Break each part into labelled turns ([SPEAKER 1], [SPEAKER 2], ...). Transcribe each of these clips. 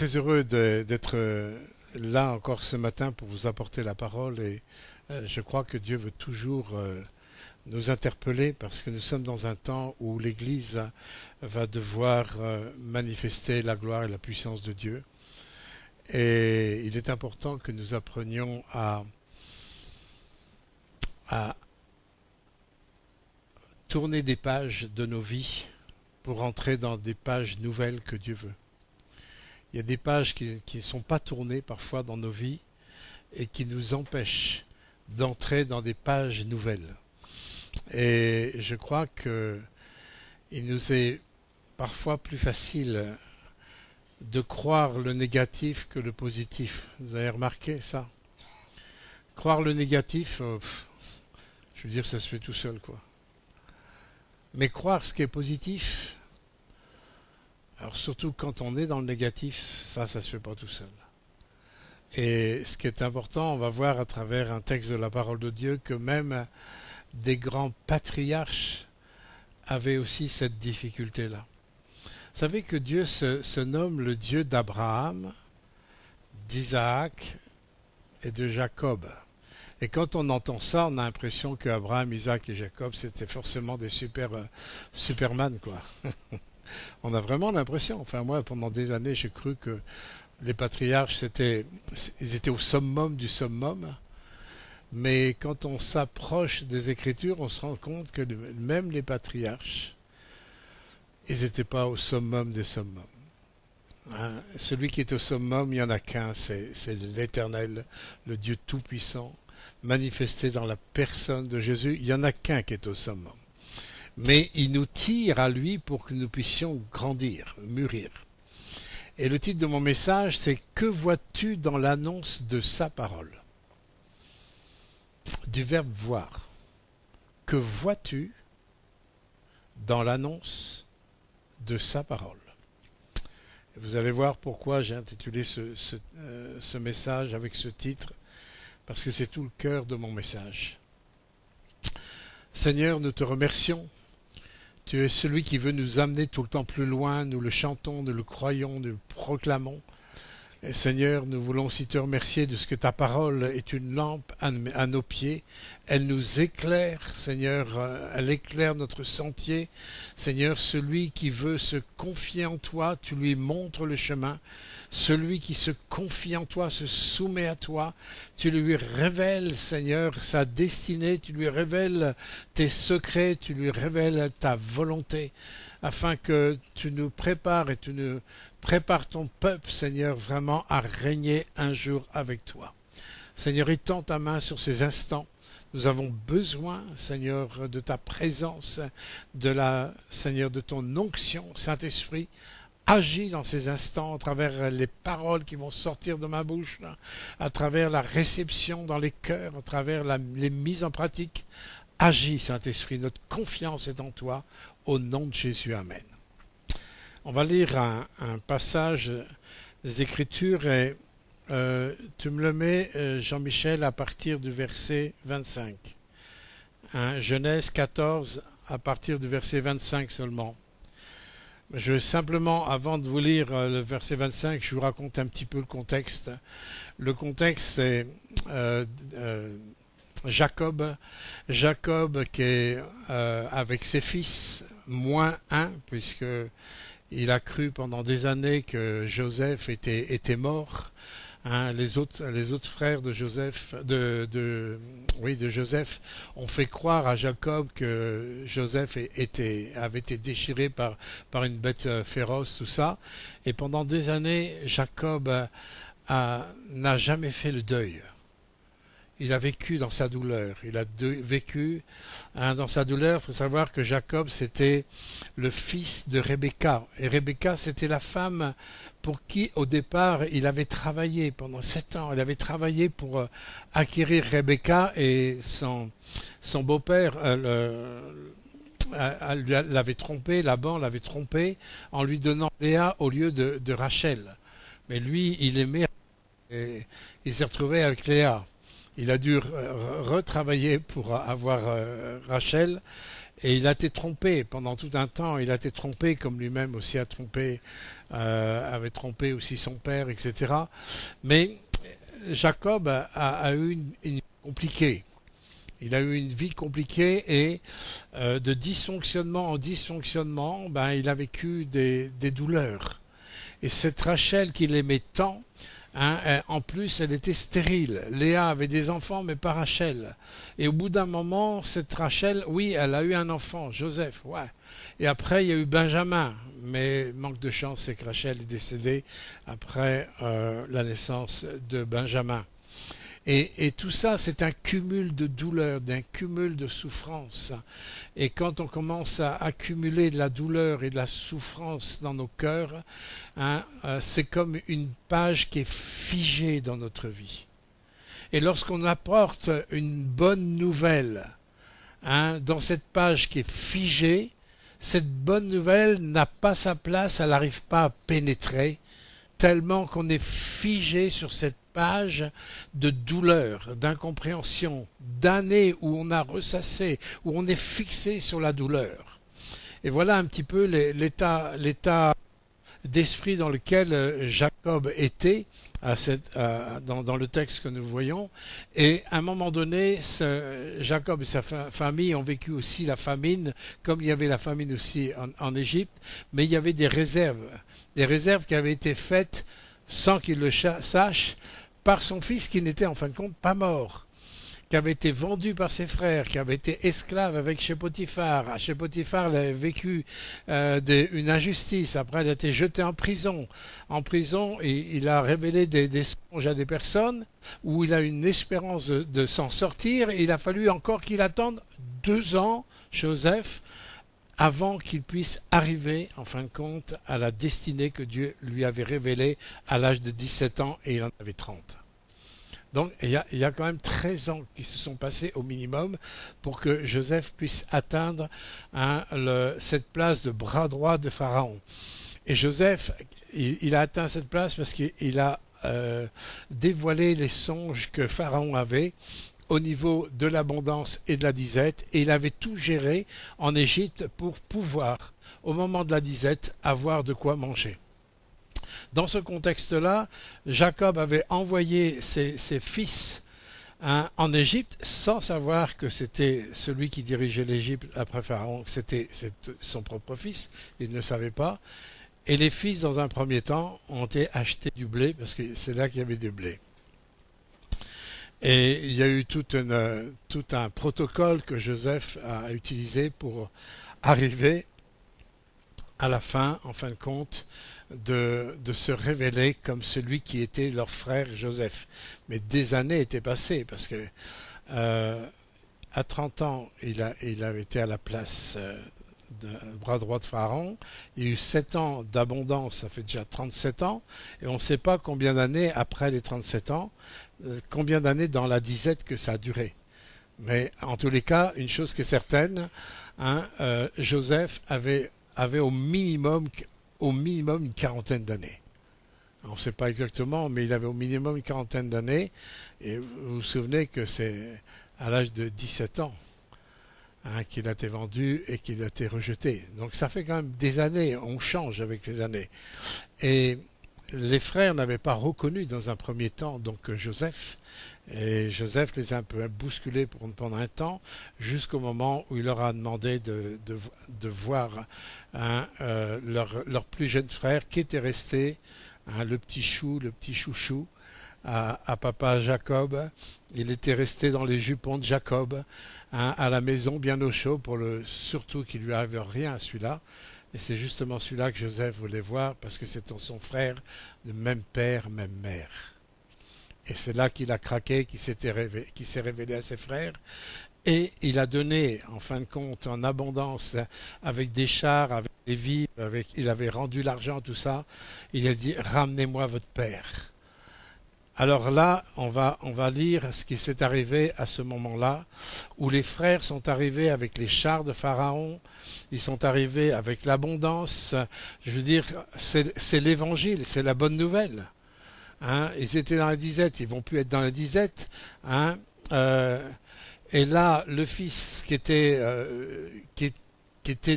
[SPEAKER 1] très heureux d'être là encore ce matin pour vous apporter la parole et je crois que Dieu veut toujours nous interpeller parce que nous sommes dans un temps où l'Église va devoir manifester la gloire et la puissance de Dieu. Et il est important que nous apprenions à tourner des pages de nos vies pour entrer dans des pages nouvelles que Dieu veut. Il y a des pages qui ne sont pas tournées parfois dans nos vies et qui nous empêchent d'entrer dans des pages nouvelles. Et je crois que il nous est parfois plus facile de croire le négatif que le positif. Vous avez remarqué ça? Croire le négatif, je veux dire, ça se fait tout seul, quoi. Mais croire ce qui est positif, alors surtout quand on est dans le négatif, ça se fait pas tout seul. Et ce qui est important, on va voir à travers un texte de la parole de Dieu que même des grands patriarches avaient aussi cette difficulté-là. Vous savez que Dieu se nomme le Dieu d'Abraham, d'Isaac et de Jacob. Et quand on entend ça, on a l'impression qu'Abraham, Isaac et Jacob, c'était forcément des Superman, quoi. On a vraiment l'impression. Enfin, moi, pendant des années, j'ai cru que les patriarches, ils étaient au summum du summum. Mais quand on s'approche des Écritures, on se rend compte que même les patriarches, ils n'étaient pas au summum des summums. Hein? Celui qui est au summum, il n'y en a qu'un, c'est l'Éternel, le Dieu Tout-Puissant, manifesté dans la personne de Jésus. Il n'y en a qu'un qui est au summum. Mais il nous tire à lui pour que nous puissions grandir, mûrir. Et le titre de mon message, c'est « Que vois-tu dans l'annonce de sa parole ?» Du verbe « voir ». Que vois-tu dans l'annonce de sa parole? Vous allez voir pourquoi j'ai intitulé ce message avec ce titre, parce que c'est tout le cœur de mon message. Seigneur, nous te remercions. Tu es celui qui veut nous amener tout le temps plus loin. Nous le chantons, nous le croyons, nous le proclamons. Et Seigneur, nous voulons aussi te remercier de ce que ta parole est une lampe à nos pieds. Elle nous éclaire, Seigneur, elle éclaire notre sentier. Seigneur, celui qui veut se confier en toi, tu lui montres le chemin. Celui qui se confie en toi, se soumet à toi, tu lui révèles, Seigneur, sa destinée, tu lui révèles tes secrets, tu lui révèles ta volonté, afin que tu nous prépares et tu nous prépares ton peuple, Seigneur, vraiment à régner un jour avec toi. Seigneur, étends ta main sur ces instants. Nous avons besoin, Seigneur, de ta présence, Seigneur, de ton onction, Saint-Esprit. Agis dans ces instants à travers les paroles qui vont sortir de ma bouche, là, à travers la réception dans les cœurs, à travers les mises en pratique. Agis, Saint-Esprit, notre confiance est en toi, au nom de Jésus. Amen. On va lire un passage des Écritures et tu me le mets, Jean-Michel, à partir du verset 25. Hein, Genèse 14, à partir du verset 25 seulement. Je vais simplement, avant de vous lire le verset 25, je vous raconte un petit peu le contexte. Le contexte, c'est Jacob qui est avec ses fils, moins un, puisque il a cru pendant des années que Joseph était mort. Hein, les autres frères de Joseph, de Joseph ont fait croire à Jacob que Joseph avait été déchiré par une bête féroce, tout ça. Et pendant des années, Jacob n'a jamais fait le deuil. Il a vécu dans sa douleur. Il a vécu dans sa douleur. Il faut savoir que Jacob, c'était le fils de Rebecca. Et Rebecca, c'était la femme pour qui, au départ, il avait travaillé pendant 7 ans. Il avait travaillé pour acquérir Rebecca et son beau-père l'avait trompé, Laban l'avait trompé en lui donnant Léa au lieu de Rachel. Mais lui, il aimait et il s'est retrouvé avec Léa. Il a dû retravailler pour avoir Rachel Et il a été trompé pendant tout un temps. Il a été trompé comme lui-même aussi a trompé, avait trompé aussi son père, etc. Mais Jacob a eu une vie compliquée. Il a eu une vie compliquée et de dysfonctionnement en dysfonctionnement, il a vécu des douleurs. Et cette Rachel qu'il aimait tant, en plus elle était stérile. Léa avait des enfants mais pas Rachel. Et au bout d'un moment, cette Rachel, oui, elle a eu un enfant, Joseph, ouais. Et après il y a eu Benjamin, mais manque de chance, c'est que Rachel est décédée après la naissance de Benjamin. Et tout ça, c'est un cumul de douleurs, d'un cumul de souffrances. Et quand on commence à accumuler de la douleur et de la souffrance dans nos cœurs, c'est comme une page qui est figée dans notre vie. Et lorsqu'on apporte une bonne nouvelle dans cette page qui est figée, cette bonne nouvelle n'a pas sa place, elle n'arrive pas à pénétrer, tellement qu'on est figé sur cette page de douleur, d'incompréhension, d'années où on a ressassé, où on est fixé sur la douleur. Et voilà un petit peu l'état d'esprit dans lequel Jacob était dans le texte que nous voyons. Et à un moment donné, Jacob et sa famille ont vécu aussi la famine, comme il y avait la famine aussi en Égypte, mais il y avait des réserves qui avaient été faites sans qu'il le sache, par son fils qui n'était en fin de compte pas mort, qui avait été vendu par ses frères, qui avait été esclave avec chez Potiphar. Chez Potiphar, il avait vécu une injustice. Après, il a été jeté en prison. En prison, il a révélé des songes à des personnes où il a une espérance de s'en sortir. Et il a fallu encore qu'il attende 2 ans, Joseph, avant qu'il puisse arriver, en fin de compte, à la destinée que Dieu lui avait révélée à l'âge de 17 ans et il en avait 30. Donc il y a quand même 13 ans qui se sont passés au minimum pour que Joseph puisse atteindre cette place de bras droit de Pharaon. Et Joseph, il a atteint cette place parce qu'il a dévoilé les songes que Pharaon avait au niveau de l'abondance et de la disette, et il avait tout géré en Égypte pour pouvoir, au moment de la disette, avoir de quoi manger. Dans ce contexte-là, Jacob avait envoyé ses fils en Égypte sans savoir que c'était celui qui dirigeait l'Égypte après Pharaon, que c'était son propre fils, il ne le savait pas. Et les fils, dans un premier temps, ont été achetés du blé, parce que c'est là qu'il y avait des blés. Et il y a eu tout un protocole que Joseph a utilisé pour arriver à la fin, en fin de compte, de se révéler comme celui qui était leur frère Joseph. Mais des années étaient passées, parce que à 30 ans, il avait été à la place de bras droit de Pharaon. Il y a eu 7 ans d'abondance, ça fait déjà 37 ans, et on ne sait pas combien d'années après les 37 ans, combien d'années dans la disette que ça a duré. Mais en tous les cas, une chose qui est certaine, Joseph avait au minimum une quarantaine d'années. On ne sait pas exactement, mais il avait au minimum une quarantaine d'années. Et vous vous souvenez que c'est à l'âge de 17 ans qu'il a été vendu et qu'il a été rejeté. Donc ça fait quand même des années, on change avec les années. Et les frères n'avaient pas reconnu dans un premier temps donc Joseph, et Joseph les a un peu bousculés pendant un temps, jusqu'au moment où il leur a demandé de voir leur plus jeune frère qui était resté, le petit chouchou, à papa Jacob. Il était resté dans les jupons de Jacob, à la maison bien au chaud, surtout qu'il lui arrive rien à celui-là. Et c'est justement celui-là que Joseph voulait voir, parce que c'est son frère, le même père, même mère. Et c'est là qu'il a craqué, qu'il s'est révélé à ses frères. Et il a donné, en fin de compte, en abondance, avec des chars, avec des vivres, il avait rendu l'argent, tout ça. Il a dit, ramenez-moi votre père. Alors là, on va lire ce qui s'est arrivé à ce moment-là, où les frères sont arrivés avec les chars de Pharaon, ils sont arrivés avec l'abondance. Je veux dire, c'est l'évangile, c'est la bonne nouvelle. Ils étaient dans la disette, ils vont plus être dans la disette. Et là, le fils qui était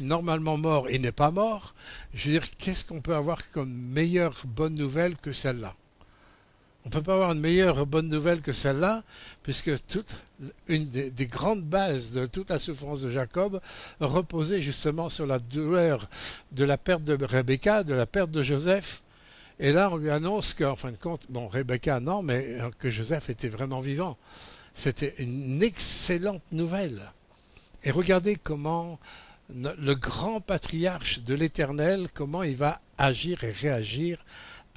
[SPEAKER 1] normalement mort et n'est pas mort, je veux dire, qu'est-ce qu'on peut avoir comme meilleure bonne nouvelle que celle-là? On ne peut pas avoir une meilleure bonne nouvelle que celle-là, puisque une des grandes bases de toute la souffrance de Jacob reposait justement sur la douleur de la perte de Rebecca, de la perte de Joseph. Et là, on lui annonce qu'en fin de compte, bon, Rebecca non, mais que Joseph était vraiment vivant. C'était une excellente nouvelle. Et regardez comment le grand patriarche de l'Éternel, comment il va agir et réagir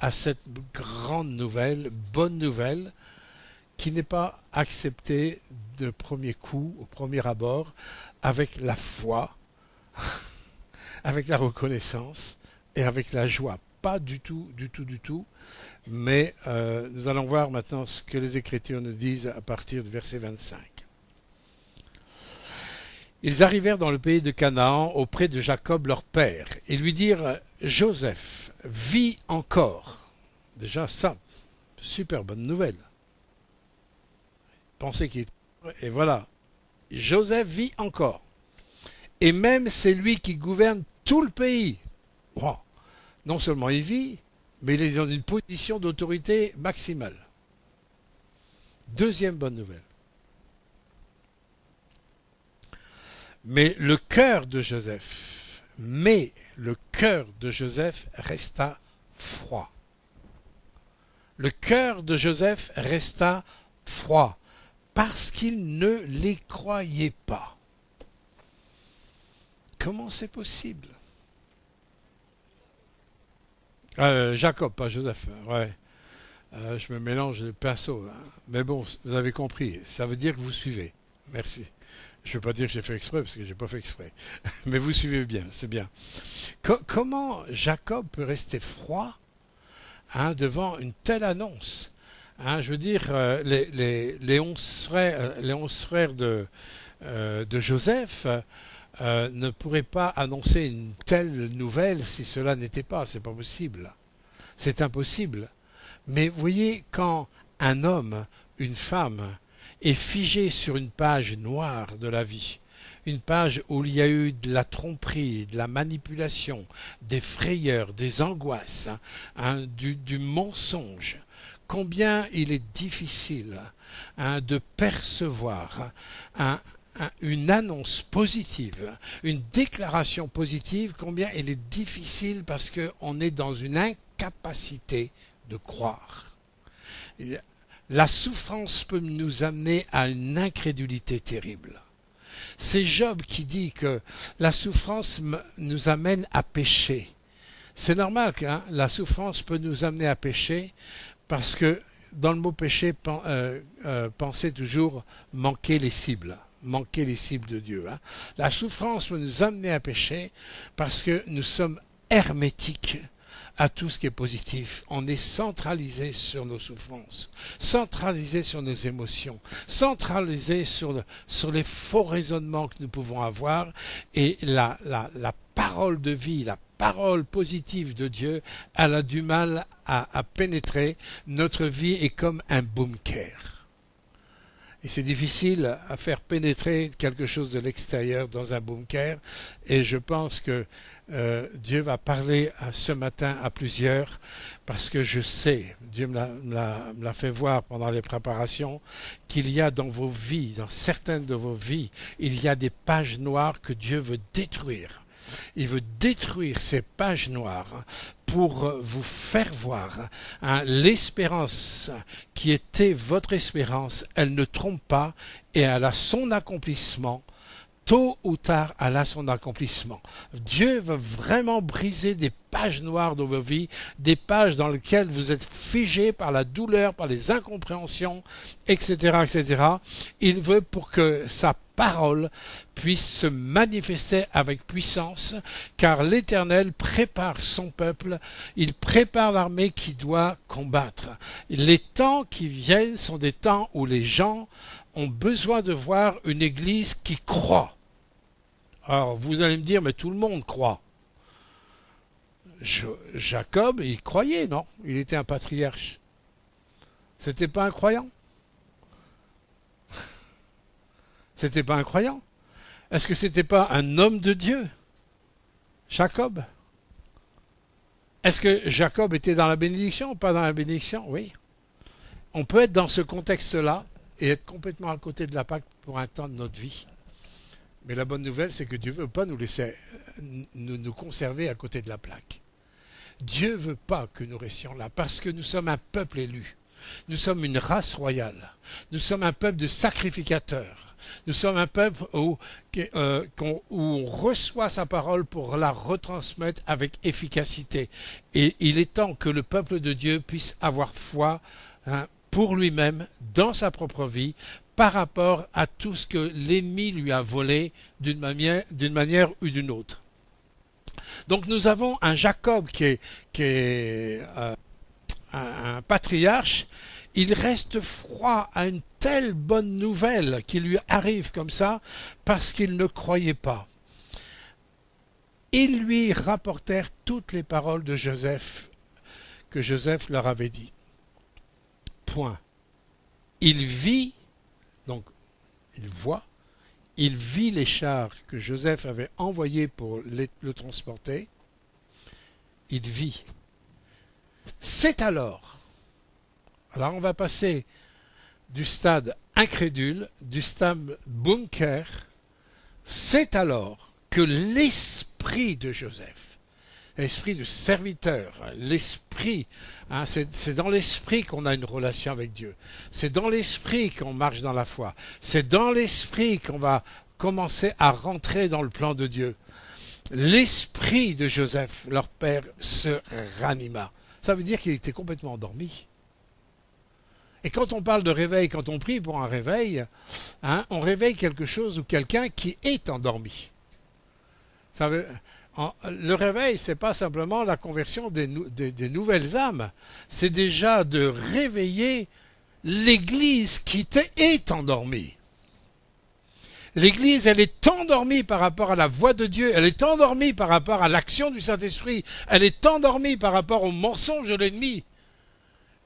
[SPEAKER 1] à cette grande nouvelle, bonne nouvelle, qui n'est pas acceptée de premier coup, au premier abord, avec la foi, avec la reconnaissance et avec la joie. Pas du tout, du tout, du tout. Mais nous allons voir maintenant ce que les Écritures nous disent à partir du verset 25. Ils arrivèrent dans le pays de Canaan auprès de Jacob leur père et lui dirent « Joseph vit encore ». Déjà ça, super bonne nouvelle. Pensez qu'il est... Et voilà, Joseph vit encore. Et même c'est lui qui gouverne tout le pays. Wow. Non seulement il vit, mais il est dans une position d'autorité maximale. Deuxième bonne nouvelle. Mais le cœur de Joseph resta froid. Le cœur de Joseph resta froid parce qu'il ne les croyait pas. Comment c'est possible? Jacob, pas Joseph. Ouais. Je me mélange les pinceaux. Hein. Mais bon, vous avez compris. Ça veut dire que vous suivez. Merci. Je ne veux pas dire que j'ai fait exprès, parce que je n'ai pas fait exprès. Mais vous suivez bien, c'est bien. Comment Jacob peut rester froid devant une telle annonce? Je veux dire, les 11 frères de Joseph ne pourraient pas annoncer une telle nouvelle si cela n'était pas. C'est pas possible. C'est impossible. Mais vous voyez, quand un homme, une femme, est figé sur une page noire de la vie, une page où il y a eu de la tromperie, de la manipulation, des frayeurs, des angoisses, du mensonge, combien il est difficile de percevoir une annonce positive, une déclaration positive, combien il est difficile parce qu'on est dans une incapacité de croire. La souffrance peut nous amener à une incrédulité terrible. C'est Job qui dit que la souffrance nous amène à pécher. C'est normal que la souffrance peut nous amener à pécher parce que dans le mot péché, pensez toujours manquer les cibles de Dieu. La souffrance peut nous amener à pécher parce que nous sommes hermétiques à tout ce qui est positif. On est centralisé sur nos souffrances, centralisé sur nos émotions, centralisé sur les faux raisonnements que nous pouvons avoir, et la parole de vie, la parole positive de Dieu, elle a du mal à pénétrer. Notre vie est comme un bunker. Et c'est difficile à faire pénétrer quelque chose de l'extérieur dans un bunker. Et je pense que Dieu va parler ce matin à plusieurs, parce que je sais, Dieu me l'a fait voir pendant les préparations, qu'il y a dans vos vies, dans certaines de vos vies, il y a des pages noires que Dieu veut détruire. Il veut détruire ces pages noires pour vous faire voir l'espérance qui était votre espérance. Elle ne trompe pas et elle a son accomplissement. Tôt ou tard, elle a son accomplissement. Dieu veut vraiment briser des pages noires de vos vies, des pages dans lesquelles vous êtes figés par la douleur, par les incompréhensions, etc., etc. Il veut pour que sa parole puisse se manifester avec puissance, car l'Éternel prépare son peuple, il prépare l'armée qui doit combattre. Les temps qui viennent sont des temps où les gens ont besoin de voir une église qui croit. Alors, vous allez me dire, mais tout le monde croit. Jacob, il croyait, non? Il était un patriarche. C'était pas un croyant? C'était pas un croyant? Est-ce que c'était pas un homme de Dieu? Jacob? Est-ce que Jacob était dans la bénédiction ou pas dans la bénédiction? Oui. On peut être dans ce contexte-là et être complètement à côté de la Pâque pour un temps de notre vie. Mais la bonne nouvelle, c'est que Dieu ne veut pas nous laisser nous conserver à côté de la plaque. Dieu ne veut pas que nous restions là, parce que nous sommes un peuple élu. Nous sommes une race royale. Nous sommes un peuple de sacrificateurs. Nous sommes un peuple où on reçoit sa parole pour la retransmettre avec efficacité. Et il est temps que le peuple de Dieu puisse avoir foi pour lui-même, dans sa propre vie, par rapport à tout ce que l'ennemi lui a volé d'une manière ou d'une autre. Donc nous avons un Jacob qui est un patriarche. Il reste froid à une telle bonne nouvelle qui lui arrive comme ça parce qu'il ne croyait pas. Ils lui rapportèrent toutes les paroles de Joseph que Joseph leur avait dites. Point. Il vit, donc il voit, il vit les chars que Joseph avait envoyés pour le transporter. Il vit. C'est alors on va passer du stade incrédule, du stade bunker, c'est alors que l'esprit de Joseph, l'esprit de serviteur, l'esprit, c'est dans l'esprit qu'on a une relation avec Dieu, c'est dans l'esprit qu'on marche dans la foi, c'est dans l'esprit qu'on va commencer à rentrer dans le plan de Dieu. L'esprit de Joseph, leur père, se ranima. Ça veut dire qu'il était complètement endormi. Et quand on parle de réveil, quand on prie pour un réveil, on réveille quelque chose ou quelqu'un qui est endormi. Le réveil, c'est pas simplement la conversion des nouvelles âmes, c'est déjà de réveiller l'Église qui est endormie. L'Église, elle est endormie par rapport à la voix de Dieu, elle est endormie par rapport à l'action du Saint-Esprit, elle est endormie par rapport au mensonge de l'ennemi.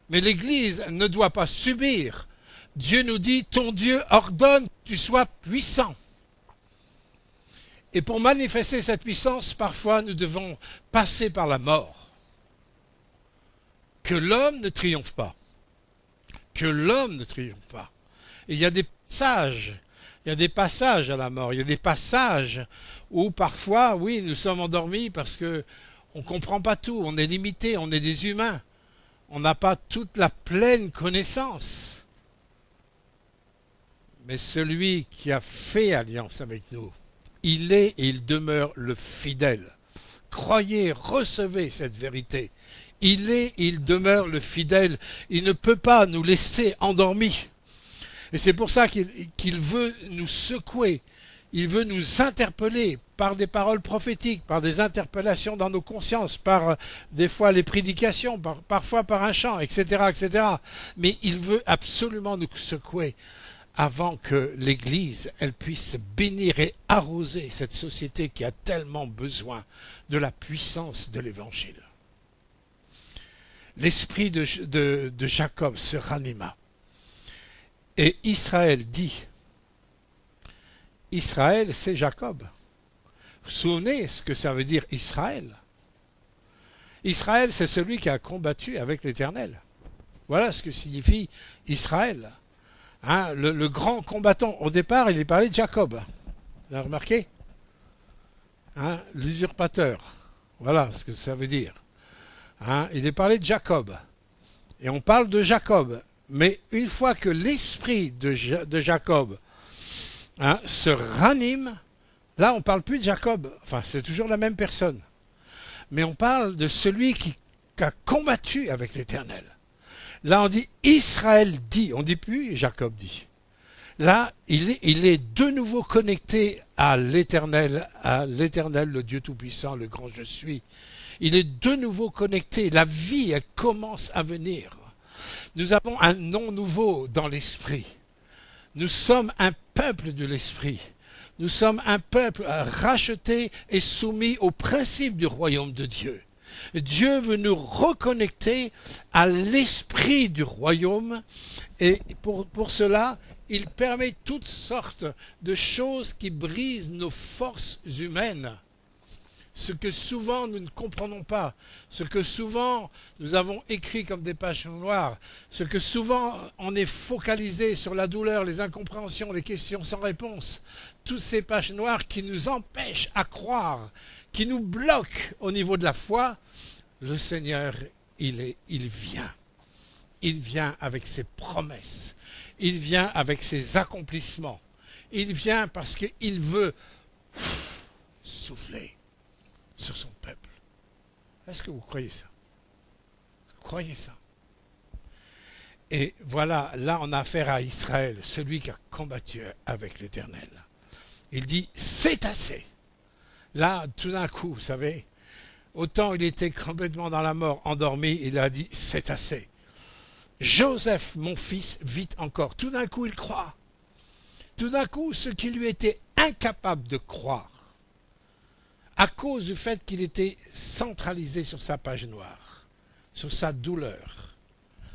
[SPEAKER 1] Mais l'Église ne doit pas subir. Dieu nous dit, ton Dieu ordonne que tu sois puissant. Et pour manifester cette puissance, parfois nous devons passer par la mort. Que l'homme ne triomphe pas. Que l'homme ne triomphe pas. Et il y a des passages à la mort. Il y a des passages où parfois, oui, nous sommes endormis parce que on ne comprend pas tout. On est limité, on est des humains. On n'a pas toute la pleine connaissance. Mais celui qui a fait alliance avec nous, il est et il demeure le fidèle. Croyez, recevez cette vérité. Il est et il demeure le fidèle. Il ne peut pas nous laisser endormis. Et c'est pour ça qu'il veut nous secouer. Il veut nous interpeller par des paroles prophétiques, par des interpellations dans nos consciences, par des fois les prédications, parfois par un chant, etc., etc. Mais il veut absolument nous secouer avant que l'Église, elle puisse bénir et arroser cette société qui a tellement besoin de la puissance de l'Évangile. L'esprit de Jacob se ranima. Et Israël dit, Israël, c'est Jacob. Vous vous souvenez ce que ça veut dire Israël? Israël, c'est celui qui a combattu avec l'Éternel. Voilà ce que signifie Israël. Le grand combattant. Au départ, il est parlé de Jacob. Vous avez remarqué? L'usurpateur. Voilà ce que ça veut dire. Il est parlé de Jacob. Et on parle de Jacob. Mais une fois que l'esprit de Jacob se ranime, là on ne parle plus de Jacob, enfin c'est toujours la même personne, mais on parle de celui qui a combattu avec l'Éternel. Là on dit Israël dit, on ne dit plus Jacob dit. Là il est de nouveau connecté à l'Éternel, le Dieu Tout-Puissant, le grand je suis. Il est de nouveau connecté, la vie elle commence à venir. Nous avons un nom nouveau dans l'esprit. Nous sommes un peuple de l'esprit. Nous sommes un peuple racheté et soumis aux principes du royaume de Dieu. Dieu veut nous reconnecter à l'esprit du royaume et pour cela, Il permet toutes sortes de choses qui brisent nos forces humaines. Ce que souvent nous ne comprenons pas, ce que souvent nous avons écrit comme des pages noires, ce que souvent on est focalisé sur la douleur, les incompréhensions, les questions sans réponse, toutes ces pages noires qui nous empêchent à croire, qui nous bloquent au niveau de la foi, le Seigneur, il vient. Il vient avec ses promesses, il vient avec ses accomplissements, il vient parce qu'il veut souffler sur son peuple. Est-ce que vous croyez ça? Vous croyez ça? Et voilà, là on a affaire à Israël, celui qui a combattu avec l'Éternel. Il dit, c'est assez. Là, tout d'un coup, vous savez, autant il était complètement dans la mort, endormi, il a dit, c'est assez. Joseph, mon fils, vit encore. Tout d'un coup, il croit. Tout d'un coup, ce qui lui était incapable de croire, à cause du fait qu'il était centralisé sur sa page noire, sur sa douleur,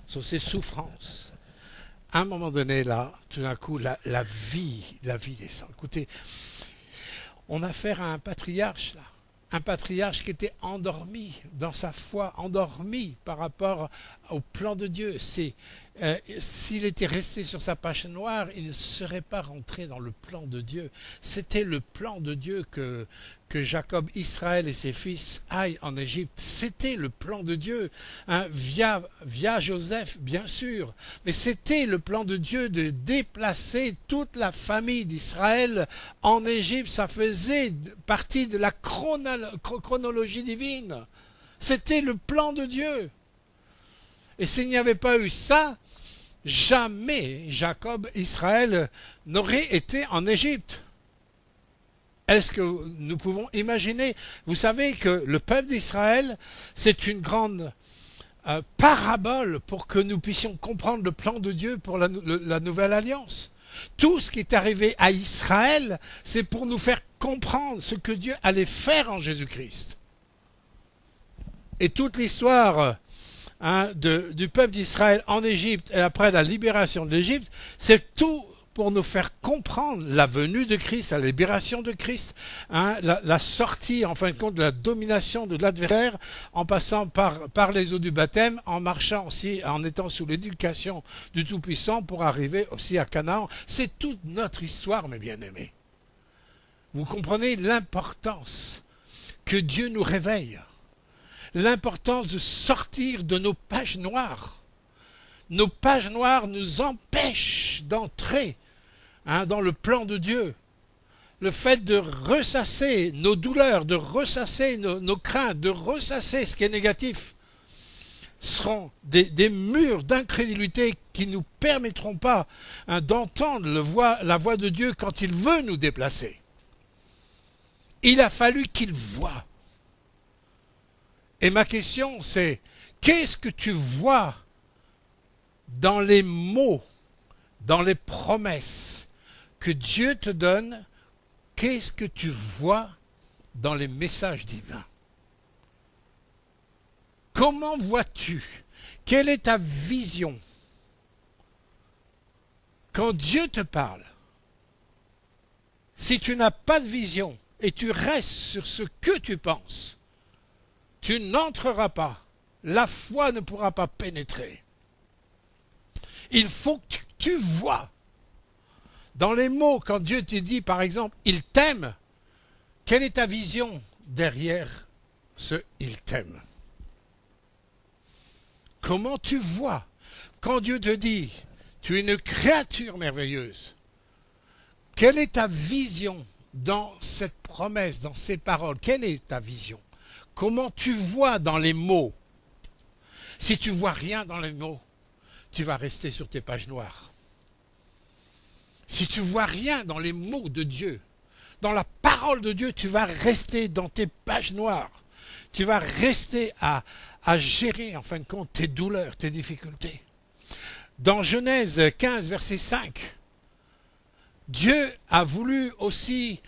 [SPEAKER 1] sur ses souffrances. À un moment donné, là, tout d'un coup, la vie descend. Écoutez, on a affaire à un patriarche, là. Un patriarche qui était endormi dans sa foi, endormi par rapport au plan de Dieu. S'il était resté sur sa page noire, il ne serait pas rentré dans le plan de Dieu. C'était le plan de Dieu que Jacob, Israël et ses fils aillent en Égypte. C'était le plan de Dieu, hein, via Joseph, bien sûr. Mais c'était le plan de Dieu de déplacer toute la famille d'Israël en Égypte. Ça faisait partie de la chronologie divine. C'était le plan de Dieu. Et s'il n'y avait pas eu ça, jamais Jacob, Israël n'aurait été en Égypte. Est-ce que nous pouvons imaginer? Vous savez que le peuple d'Israël, c'est une grande parabole pour que nous puissions comprendre le plan de Dieu pour la nouvelle alliance. Tout ce qui est arrivé à Israël, c'est pour nous faire comprendre ce que Dieu allait faire en Jésus-Christ. Et toute l'histoire du peuple d'Israël en Égypte et après la libération de l'Égypte, c'est tout pour nous faire comprendre la venue de Christ, la libération de Christ, la sortie, en fin de compte, de la domination de l'adversaire, en passant par les eaux du baptême, en marchant aussi, en étant sous l'éducation du Tout-Puissant pour arriver aussi à Canaan. C'est toute notre histoire, mes bien-aimés. Vous comprenez l'importance que Dieu nous réveille, l'importance de sortir de nos pages noires. Nos pages noires nous empêchent d'entrer dans le plan de Dieu. Le fait de ressasser nos douleurs, de ressasser nos craintes, de ressasser ce qui est négatif, seront des murs d'incrédulité qui ne nous permettront pas d'entendre la voix de Dieu quand il veut nous déplacer. Il a fallu qu'il voie. Et ma question, c'est, qu'est-ce que tu vois dans les mots, dans les promesses que Dieu te donne? Qu'est-ce que tu vois dans les messages divins? Comment vois-tu? Quelle est ta vision? Quand Dieu te parle, si tu n'as pas de vision et tu restes sur ce que tu penses, tu n'entreras pas. La foi ne pourra pas pénétrer. Il faut que tu vois. Dans les mots, quand Dieu te dit, par exemple, « Il t'aime », quelle est ta vision derrière ce « Il t'aime » ? Comment tu vois quand Dieu te dit, « Tu es une créature merveilleuse », quelle est ta vision dans cette promesse, dans ces paroles? Quelle est ta vision? Comment tu vois dans les mots? Si tu vois rien dans les mots, tu vas rester sur tes pages noires. Si tu vois rien dans les mots de Dieu, dans la parole de Dieu, tu vas rester dans tes pages noires. Tu vas rester à gérer, en fin de compte, tes douleurs, tes difficultés. Dans Genèse 15, verset 5, Dieu a voulu aussi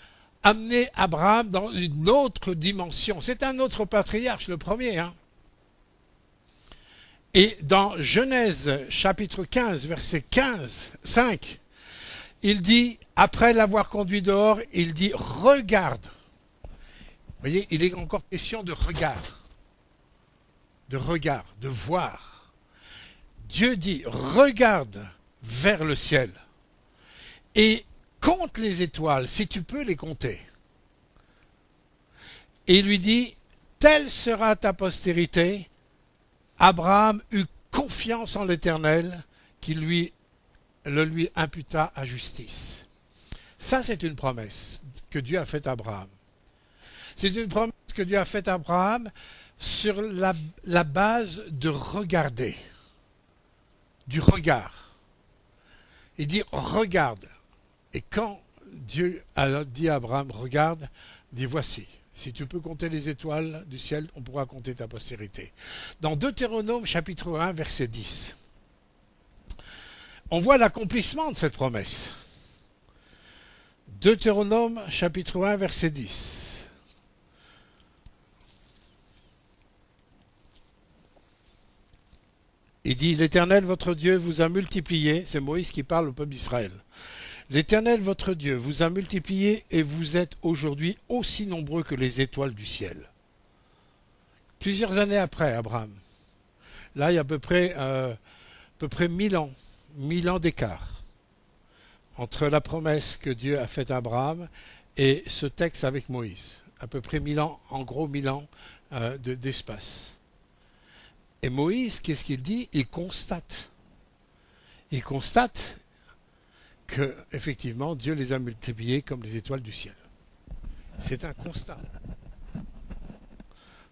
[SPEAKER 1] amener Abraham dans une autre dimension. C'est un autre patriarche, le premier. Et dans Genèse chapitre 15, verset 5, il dit, après l'avoir conduit dehors, il dit, regarde. Vous voyez, il est encore question de regard, de voir. Dieu dit, regarde vers le ciel et compte les étoiles, si tu peux les compter. Et il lui dit, telle sera ta postérité. Abraham eut confiance en l'Éternel qui le lui imputa à justice. Ça, c'est une promesse que Dieu a faite à Abraham. C'est une promesse que Dieu a faite à Abraham sur la base de regarder, du regard. Il dit regarde. Et quand Dieu a dit à Abraham regarde, il dit voici. Si tu peux compter les étoiles du ciel, on pourra compter ta postérité. Dans Deutéronome chapitre 1, verset 10, on voit l'accomplissement de cette promesse. Deutéronome chapitre 1, verset 10. Il dit, l'Éternel votre Dieu vous a multiplié, c'est Moïse qui parle au peuple d'Israël. L'Éternel votre Dieu vous a multiplié et vous êtes aujourd'hui aussi nombreux que les étoiles du ciel. Plusieurs années après Abraham, là il y a à peu près 1000 ans d'écart entre la promesse que Dieu a faite à Abraham et ce texte avec Moïse. À peu près 1000 ans, en gros 1000 ans d'espace. Et Moïse, qu'est-ce qu'il dit? Il constate que, effectivement, Dieu les a multipliés comme les étoiles du ciel. C'est un constat.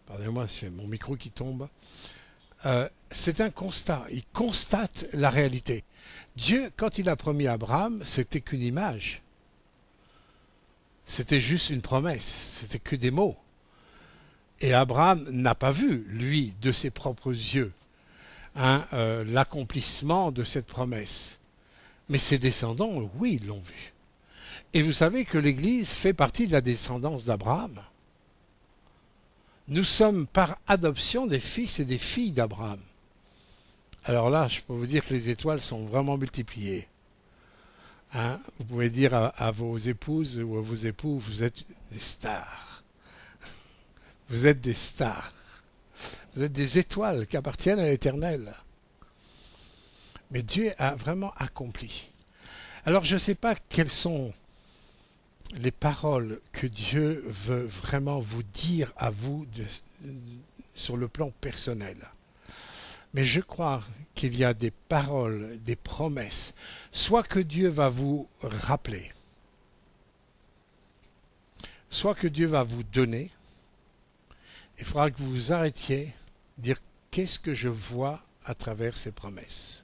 [SPEAKER 1] Pardonnez-moi, c'est mon micro qui tombe. C'est un constat. Il constate la réalité. Dieu, quand il a promis à Abraham, c'était qu'une image. C'était juste une promesse. C'était que des mots. Et Abraham n'a pas vu, lui, de ses propres yeux, l'accomplissement de cette promesse. Mais ses descendants, oui, ils l'ont vu. Et vous savez que l'Église fait partie de la descendance d'Abraham. Nous sommes par adoption des fils et des filles d'Abraham. Alors là, je peux vous dire que les étoiles sont vraiment multipliées. Vous pouvez dire à vos épouses ou à vos époux, vous êtes des stars. Vous êtes des stars. Vous êtes des étoiles qui appartiennent à l'Éternel. Mais Dieu a vraiment accompli. Alors je ne sais pas quelles sont les paroles que Dieu veut vraiment vous dire à vous sur le plan personnel. Mais je crois qu'il y a des paroles, des promesses, soit que Dieu va vous rappeler, soit que Dieu va vous donner. Il faudra que vous vous arrêtiez, dire qu'est-ce que je vois à travers ces promesses.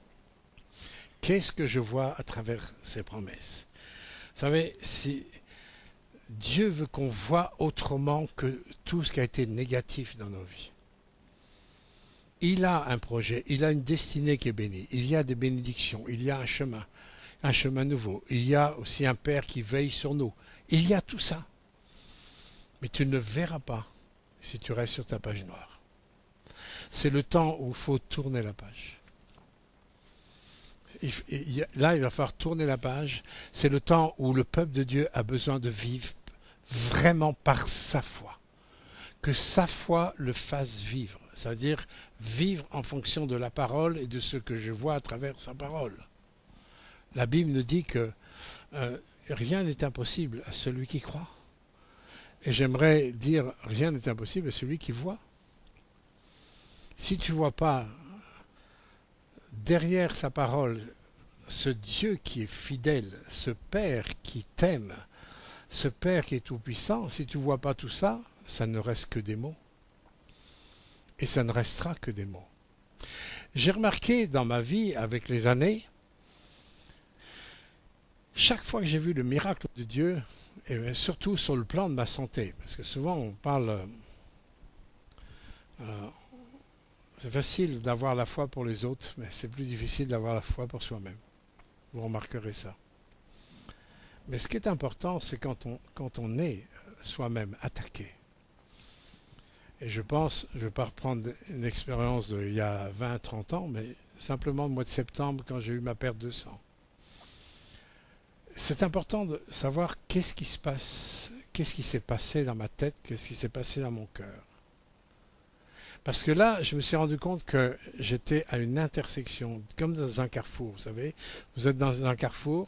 [SPEAKER 1] Qu'est-ce que je vois à travers ces promesses? Vous savez, si Dieu veut qu'on voit autrement que tout ce qui a été négatif dans nos vies. Il a un projet, il a une destinée qui est bénie, il y a des bénédictions, il y a un chemin nouveau, il y a aussi un Père qui veille sur nous. Il y a tout ça. Mais tu ne le verras pas si tu restes sur ta page noire. C'est le temps où il faut tourner la page. Là, il va falloir tourner la page. C'est le temps où le peuple de Dieu a besoin de vivre vraiment par sa foi. Que sa foi le fasse vivre. C'est-à-dire vivre en fonction de la parole et de ce que je vois à travers sa parole. La Bible nous dit que rien n'est impossible à celui qui croit. Et j'aimerais dire, rien n'est impossible à celui qui voit. Si tu ne vois pas derrière sa parole ce Dieu qui est fidèle, ce Père qui t'aime, ce Père qui est tout-puissant, si tu ne vois pas tout ça, ça ne reste que des mots. Et ça ne restera que des mots. J'ai remarqué dans ma vie, avec les années, chaque fois que j'ai vu le miracle de Dieu, et surtout sur le plan de ma santé, parce que souvent on parle, c'est facile d'avoir la foi pour les autres, mais c'est plus difficile d'avoir la foi pour soi-même. Vous remarquerez ça. Mais ce qui est important, c'est quand on est soi-même attaqué. Et je pense, je ne vais pas reprendre une expérience d'il y a 20-30 ans, mais simplement le mois de septembre, quand j'ai eu ma perte de sang. c'est important de savoir qu'est-ce qui se passe, qu'est-ce qui s'est passé dans ma tête, qu'est-ce qui s'est passé dans mon cœur. Parce que là, je me suis rendu compte que j'étais à une intersection, comme dans un carrefour, vous savez. Vous êtes dans un carrefour,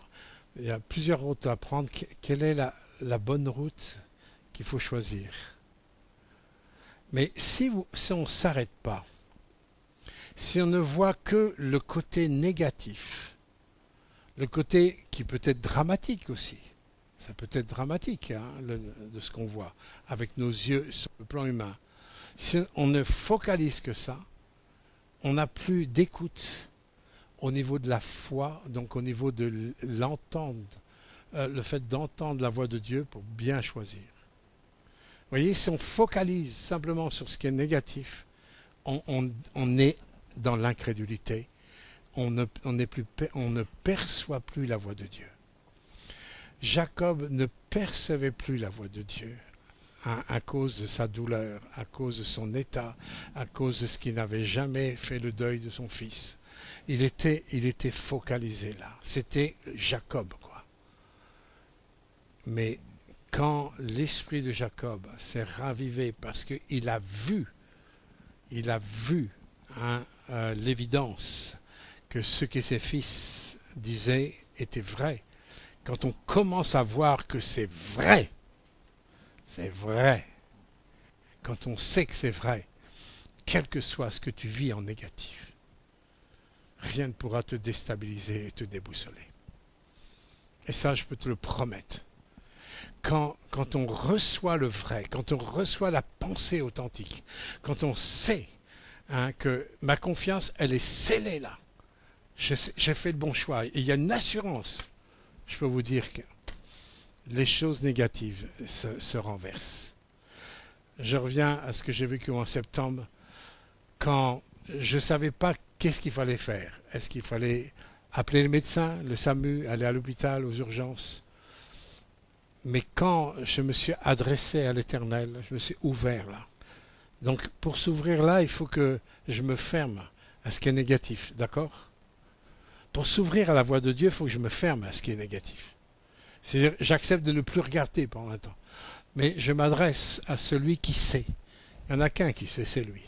[SPEAKER 1] il y a plusieurs routes à prendre. Quelle est la bonne route qu'il faut choisir? Mais si on ne s'arrête pas, si on ne voit que le côté négatif, le côté qui peut être dramatique aussi, ça peut être dramatique hein, de ce qu'on voit avec nos yeux sur le plan humain. Si on ne focalise que ça, on n'a plus d'écoute au niveau de la foi, donc au niveau de l'entendre, le fait d'entendre la voix de Dieu pour bien choisir. Vous voyez, si on focalise simplement sur ce qui est négatif, on est dans l'incrédulité, on ne perçoit plus la voix de Dieu. Jacob ne percevait plus la voix de Dieu. À cause de sa douleur, à cause de son état, à cause de ce qu'il n'avait jamais fait le deuil de son fils. Il était focalisé là. C'était Jacob, quoi. Mais quand l'esprit de Jacob s'est ravivé parce qu'il a vu hein, l'évidence que ce que ses fils disaient était vrai, quand on commence à voir que c'est vrai, quand on sait que c'est vrai, quel que soit ce que tu vis en négatif, rien ne pourra te déstabiliser et te déboussoler. Et ça, je peux te le promettre. Quand on reçoit le vrai, quand on reçoit la pensée authentique, quand on sait hein, que ma confiance, elle est scellée là, j'ai fait le bon choix, et il y a une assurance, je peux vous dire que les choses négatives se renversent. Je reviens à ce que j'ai vécu en septembre, quand je ne savais pas qu'est-ce qu'il fallait faire. Est-ce qu'il fallait appeler le médecin, le SAMU, aller à l'hôpital, aux urgences? Mais quand je me suis adressé à l'Éternel, je me suis ouvert là. Donc pour s'ouvrir là, il faut que je me ferme à ce qui est négatif, d'accord? Pour s'ouvrir à la voix de Dieu, il faut que je me ferme à ce qui est négatif. C'est-à-dire, j'accepte de ne plus regarder pendant un temps. Mais je m'adresse à celui qui sait. Il n'y en a qu'un qui sait, c'est lui.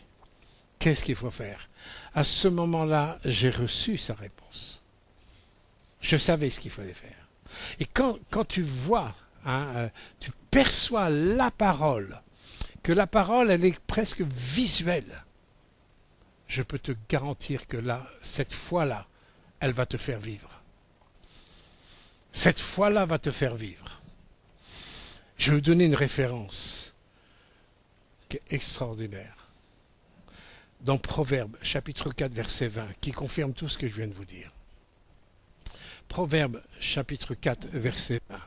[SPEAKER 1] Qu'est-ce qu'il faut faire? À ce moment-là, j'ai reçu sa réponse. Je savais ce qu'il fallait faire. Et quand tu vois, hein, tu perçois la parole, que la parole, elle est presque visuelle, je peux te garantir que là, cette foi-là, elle va te faire vivre. Cette foi-là va te faire vivre. Je vais vous donner une référence qui est extraordinaire. Dans Proverbes, chapitre 4, verset 20, qui confirme tout ce que je viens de vous dire. Proverbes, chapitre 4, verset 20.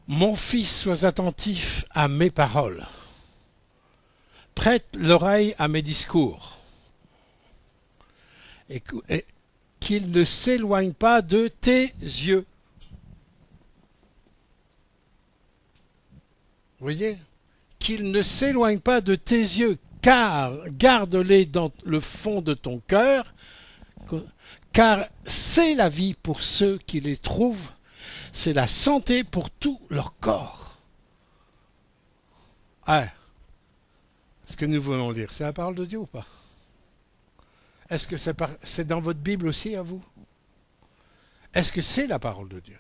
[SPEAKER 1] Mon fils, sois attentif à mes paroles. Prête l'oreille à mes discours. Et qu'il ne s'éloigne pas de tes yeux. Vous voyez? Qu'il ne s'éloigne pas de tes yeux, car garde-les dans le fond de ton cœur, car c'est la vie pour ceux qui les trouvent, c'est la santé pour tout leur corps. Ah, ce que nous voulons lire, c'est la parole de Dieu ou pas? Est-ce que c'est dans votre Bible aussi à vous? Est-ce que c'est la parole de Dieu?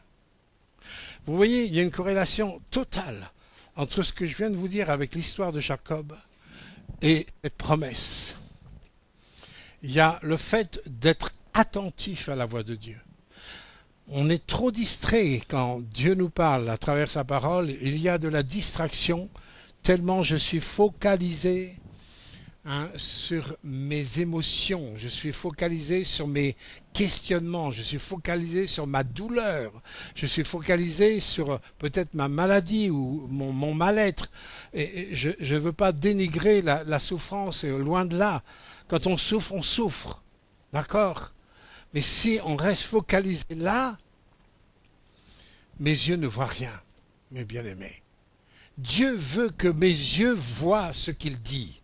[SPEAKER 1] Vous voyez, il y a une corrélation totale entre ce que je viens de vous dire avec l'histoire de Jacob et cette promesse. Il y a le fait d'être attentif à la voix de Dieu. On est trop distrait quand Dieu nous parle à travers sa parole. Il y a de la distraction tellement je suis focalisé sur mes émotions, je suis focalisé sur mes questionnements, je suis focalisé sur ma douleur, je suis focalisé sur peut-être ma maladie ou mon mal-être. Et je ne veux pas dénigrer la souffrance, loin de là. Quand on souffre, d'accord? Mais si on reste focalisé là, mes yeux ne voient rien, mes bien-aimés. Dieu veut que mes yeux voient ce qu'il dit.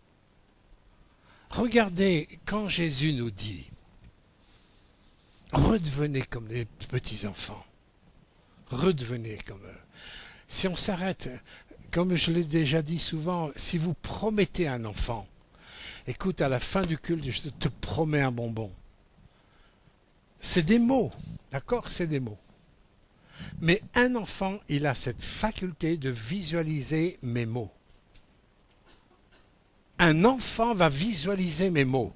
[SPEAKER 1] Regardez, quand Jésus nous dit Redevenez comme les petits-enfants. Redevenez comme eux. Si on s'arrête, comme je l'ai déjà dit souvent, si vous promettez un enfant, écoute, à la fin du culte, je te promets un bonbon. C'est des mots, d'accord? C'est des mots. Mais un enfant, il a cette faculté de visualiser mes mots. Un enfant va visualiser mes mots.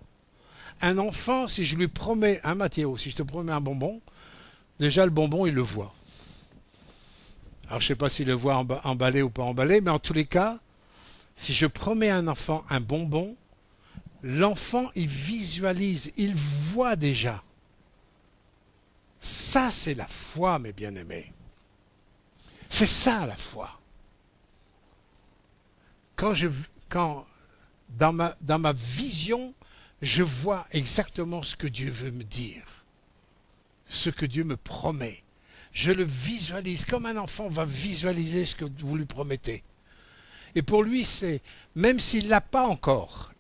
[SPEAKER 1] Un enfant, si je lui promets un Mathéo, si je te promets un bonbon, déjà le bonbon, il le voit. Alors je ne sais pas s'il le voit emballé ou pas emballé, mais en tous les cas, si je promets à un enfant un bonbon, l'enfant, il visualise, il voit déjà. Ça, c'est la foi, mes bien-aimés. C'est ça, la foi. Quand dans ma vision, je vois exactement ce que Dieu veut me dire, ce que Dieu me promet. Je le visualise comme un enfant va visualiser ce que vous lui promettez. Et pour lui, c'est, même s'il ne l'a pas encore,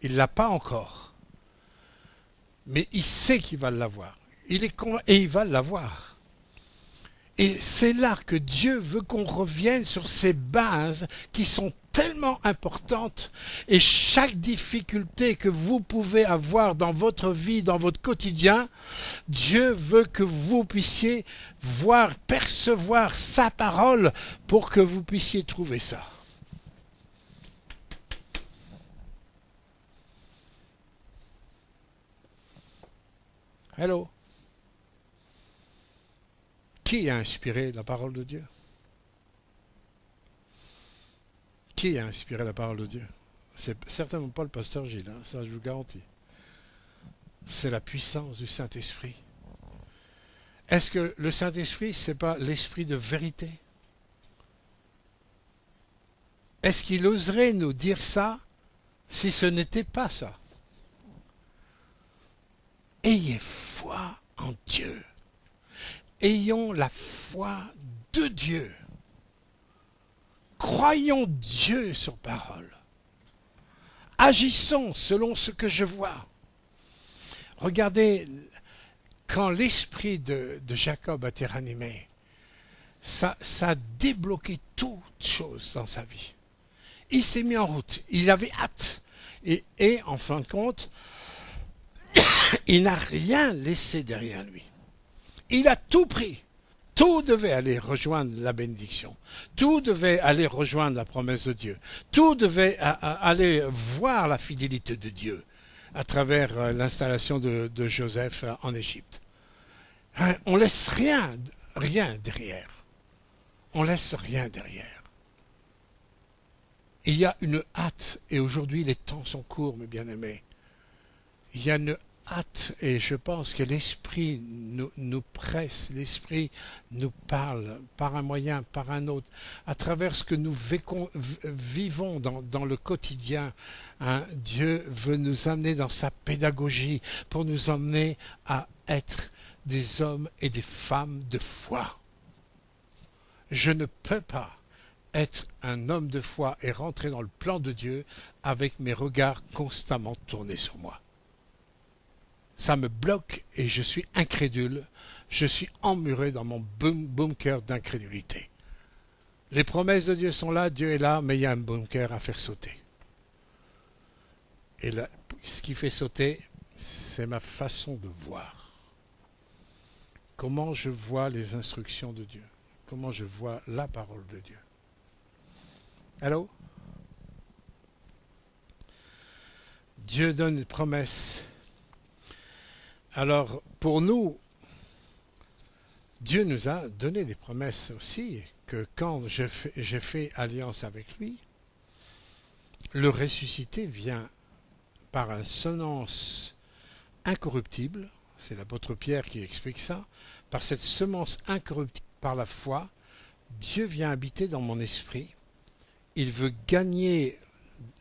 [SPEAKER 1] mais il sait qu'il va l'avoir. Et il va l'avoir. Et c'est là que Dieu veut qu'on revienne sur ces bases qui sont tellement importantes. Et chaque difficulté que vous pouvez avoir dans votre vie, dans votre quotidien, Dieu veut que vous puissiez voir, percevoir sa parole pour que vous puissiez trouver ça. Hello. Qui a inspiré la parole de Dieu? Qui a inspiré la parole de Dieu? C'est certainement pas le pasteur Gilles, hein, ça je vous garantis. C'est la puissance du Saint-Esprit. Est-ce que le Saint-Esprit, c'est pas l'esprit de vérité? Est-ce qu'il oserait nous dire ça si ce n'était pas ça? Ayez foi en Dieu. Ayons la foi de Dieu. Croyons Dieu sur parole. Agissons selon ce que je vois. Regardez, quand l'esprit de Jacob a été ranimé, ça a débloqué toute chose dans sa vie. Il s'est mis en route, il avait hâte. Et en fin de compte, il n'a rien laissé derrière lui. Il a tout pris. Tout devait aller rejoindre la bénédiction. Tout devait aller rejoindre la promesse de Dieu. Tout devait aller voir la fidélité de Dieu à travers l'installation de Joseph en Égypte. On laisse rien derrière. On laisse rien derrière. Il y a une hâte, et aujourd'hui les temps sont courts, mes bien-aimés. Il y a une hâte, et je pense que l'Esprit nous presse, l'Esprit nous parle par un moyen, par un autre, à travers ce que nous vivons dans le quotidien. Hein, Dieu veut nous amener dans sa pédagogie pour nous emmener à être des hommes et des femmes de foi. Je ne peux pas être un homme de foi et rentrer dans le plan de Dieu avec mes regards constamment tournés sur moi. Ça me bloque et je suis incrédule, je suis emmuré dans mon bunker d'incrédulité. Les promesses de Dieu sont là, Dieu est là, mais il y a un bunker à faire sauter. Et là, ce qui fait sauter, c'est ma façon de voir. Comment je vois les instructions de Dieu, comment je vois la parole de Dieu. Allô? Dieu donne une promesse. Alors, pour nous, Dieu nous a donné des promesses aussi, que quand j'ai fait alliance avec lui, le ressuscité vient par une semence incorruptible, c'est l'apôtre Pierre qui explique ça, par cette semence incorruptible, par la foi, Dieu vient habiter dans mon esprit, il veut gagner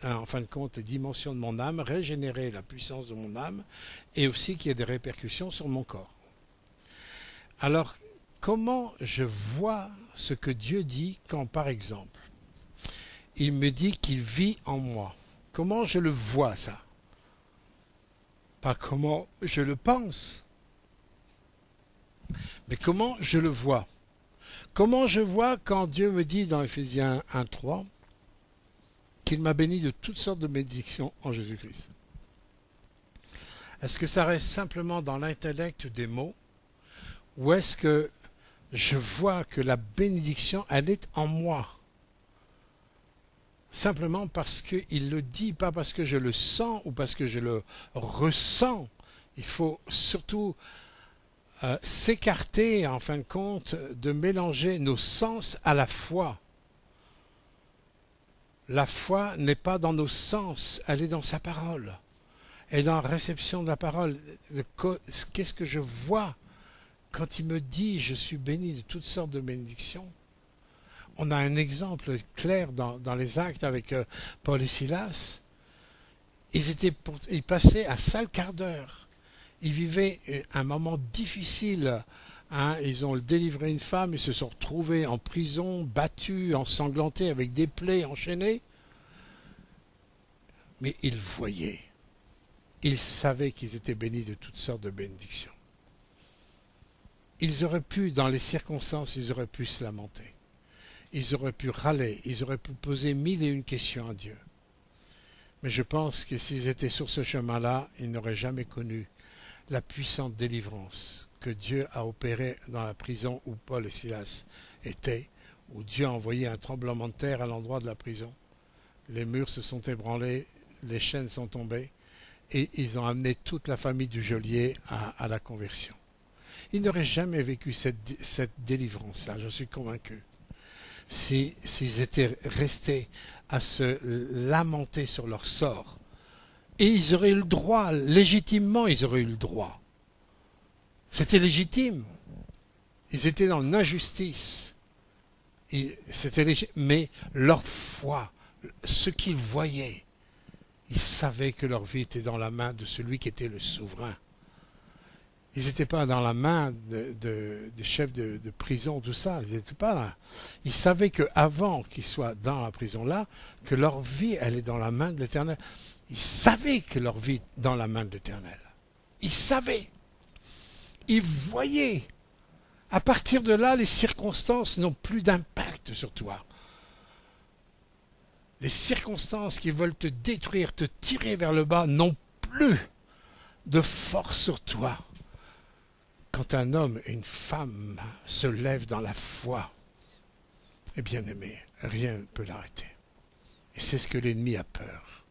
[SPEAKER 1] en fin de compte les dimensions de mon âme, régénérer la puissance de mon âme et aussi qu'il y ait des répercussions sur mon corps. Alors, comment je vois ce que Dieu dit quand, par exemple, il me dit qu'il vit en moi? Comment je le vois ça? Pas comment je le pense. Mais comment je le vois? Comment je vois quand Dieu me dit dans Éphésiens 1:3 qu'il m'a béni de toutes sortes de bénédictions en Jésus-Christ? Est-ce que ça reste simplement dans l'intellect des mots, ou est-ce que je vois que la bénédiction, elle est en moi? Simplement parce qu'il le dit, pas parce que je le sens ou parce que je le ressens. Il faut surtout s'écarter, en fin de compte, de mélanger nos sens à la foi. La foi n'est pas dans nos sens, elle est dans sa parole. Elle est dans la réception de la parole. Qu'est-ce que je vois quand il me dit « Je suis béni de toutes sortes de bénédictions ». On a un exemple clair dans les Actes avec Paul et Silas. Ils passaient un sale quart d'heure. Ils vivaient un moment difficile. Hein. Ils ont délivré une femme, ils se sont retrouvés en prison, battus, ensanglantés, avec des plaies, enchaînés. Mais ils voyaient. Ils savaient qu'ils étaient bénis de toutes sortes de bénédictions. Ils auraient pu, dans les circonstances, ils auraient pu se lamenter. Ils auraient pu râler, ils auraient pu poser 1001 questions à Dieu. Mais je pense que s'ils étaient sur ce chemin-là, ils n'auraient jamais connu la puissante délivrance que Dieu a opérée dans la prison où Paul et Silas étaient, où Dieu a envoyé un tremblement de terre à l'endroit de la prison. Les murs se sont ébranlés, les chaînes sont tombées, et ils ont amené toute la famille du geôlier à la conversion. Ils n'auraient jamais vécu cette délivrance-là, je suis convaincu. S'ils étaient restés à se lamenter sur leur sort. Et ils auraient eu le droit, légitimement ils auraient eu le droit. C'était légitime. Ils étaient dans l'injustice. Mais leur foi, ce qu'ils voyaient, ils savaient que leur vie était dans la main de celui qui était le souverain. Ils n'étaient pas dans la main des chefs de prison, tout ça. Ils n'étaient pas là. Ils savaient qu'avant qu'ils soient dans la prison-là, que leur vie, elle est dans la main de l'Éternel. Ils savaient que leur vie est dans la main de l'Éternel. Ils savaient. Ils voyaient. À partir de là, les circonstances n'ont plus d'impact sur toi. Les circonstances qui veulent te détruire, te tirer vers le bas, n'ont plus de force sur toi. Quand un homme et une femme se lèvent dans la foi, eh bien aimé, rien ne peut l'arrêter. Et c'est ce que l'ennemi a peur.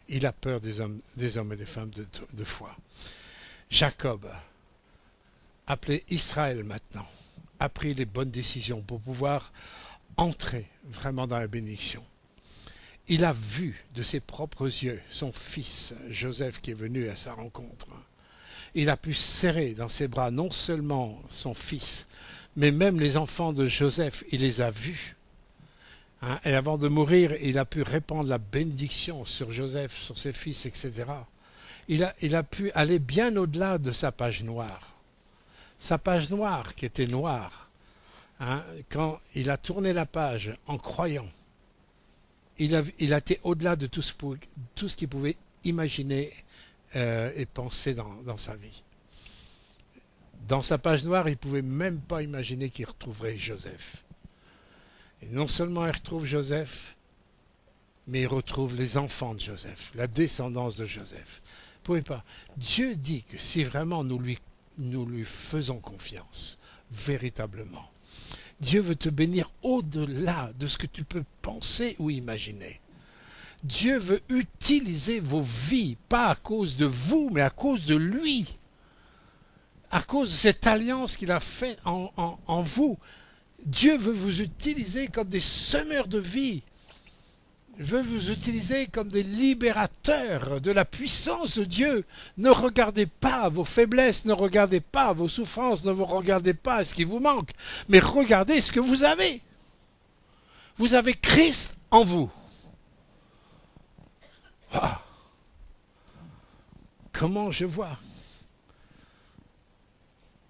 [SPEAKER 1] Il a peur des hommes et des femmes de foi. Jacob, appelé Israël maintenant, a pris les bonnes décisions pour pouvoir entrer vraiment dans la bénédiction. Il a vu de ses propres yeux son fils Joseph qui est venu à sa rencontre. Il a pu serrer dans ses bras non seulement son fils, mais même les enfants de Joseph, il les a vus. Hein, et avant de mourir, il a pu répandre la bénédiction sur Joseph, sur ses fils, etc. Il a pu aller bien au-delà de sa page noire. Sa page noire, qui était noire, hein, quand il a tourné la page en croyant, il a été au-delà de tout ce qu'il pouvait imaginer et penser dans sa vie. Dans sa page noire, il ne pouvait même pas imaginer qu'il retrouverait Joseph. Et non seulement il retrouve Joseph, mais il retrouve les enfants de Joseph, la descendance de Joseph. Vous ne pouvez pas. Dieu dit que si vraiment nous lui faisons confiance, véritablement, Dieu veut te bénir au-delà de ce que tu peux penser ou imaginer. Dieu veut utiliser vos vies, pas à cause de vous, mais à cause de lui. À cause de cette alliance qu'il a faite en vous. Dieu veut vous utiliser comme des semeurs de vie. Il veut vous utiliser comme des libérateurs de la puissance de Dieu. Ne regardez pas vos faiblesses, ne regardez pas vos souffrances, ne vous regardez pas ce qui vous manque, mais regardez ce que vous avez. Vous avez Christ en vous. Ah. Comment je vois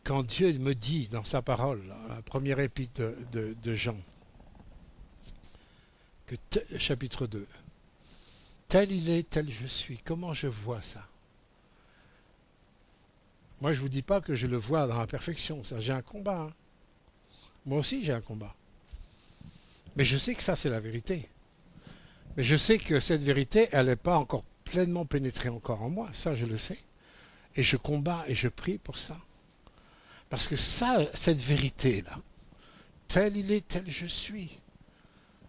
[SPEAKER 1] quand Dieu me dit dans sa parole, la première épître de Jean, que chapitre 2, tel il est, tel je suis, comment je vois ça? Moi, je ne vous dis pas que je le vois dans la perfection. Ça, j'ai un combat. Hein. Moi aussi, j'ai un combat. Mais je sais que ça, c'est la vérité. Mais je sais que cette vérité, elle n'est pas encore pleinement pénétrée encore en moi. Ça, je le sais. Et je combats et je prie pour ça. Parce que ça, cette vérité-là, tel il est, tel je suis,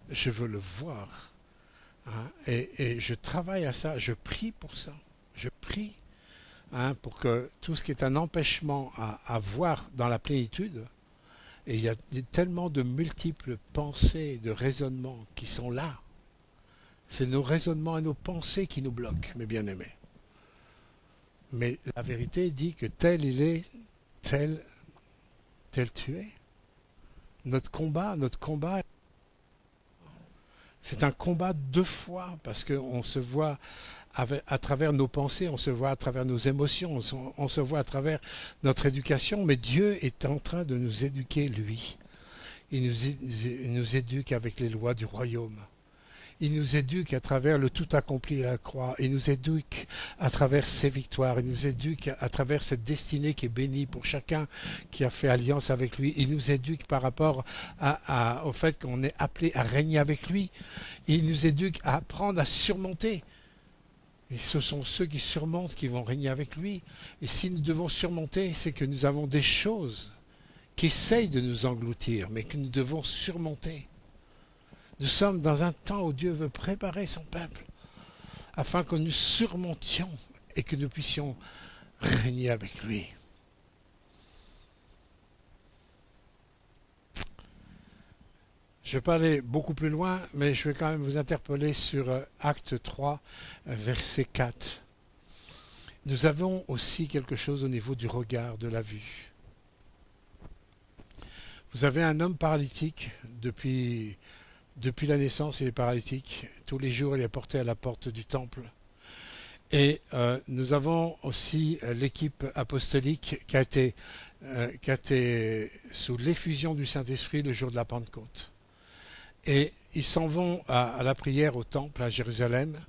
[SPEAKER 1] je veux le voir. Hein, et je travaille à ça, je prie pour ça. Je prie pour que tout ce qui est un empêchement à voir dans la plénitude, et il y a tellement de multiples pensées, de raisonnements qui sont là. C'est nos raisonnements et nos pensées qui nous bloquent, mes bien-aimés. Mais la vérité dit que tel il est, tel tu es. Notre combat, c'est un combat deux fois, parce qu'on se voit à travers nos pensées, on se voit à travers nos émotions, on se voit à travers notre éducation, mais Dieu est en train de nous éduquer, lui. Il nous éduque avec les lois du royaume. Il nous éduque à travers le tout accompli à la croix. Il nous éduque à travers ses victoires. Il nous éduque à travers cette destinée qui est bénie pour chacun qui a fait alliance avec lui. Il nous éduque par rapport au fait qu'on est appelé à régner avec lui. Il nous éduque à apprendre à surmonter. Et ce sont ceux qui surmontent qui vont régner avec lui. Et si nous devons surmonter, c'est que nous avons des choses qui essayent de nous engloutir, mais que nous devons surmonter. Nous sommes dans un temps où Dieu veut préparer son peuple afin que nous surmontions et que nous puissions régner avec lui. Je vais pas aller beaucoup plus loin, mais je vais quand même vous interpeller sur Acte 3, verset 4. Nous avons aussi quelque chose au niveau du regard, de la vue. Vous avez un homme paralytique depuis la naissance, il est paralytique. Tous les jours, il est porté à la porte du temple. Et nous avons aussi l'équipe apostolique qui a été sous l'effusion du Saint-Esprit le jour de la Pentecôte. Et ils s'en vont à la prière au temple à Jérusalem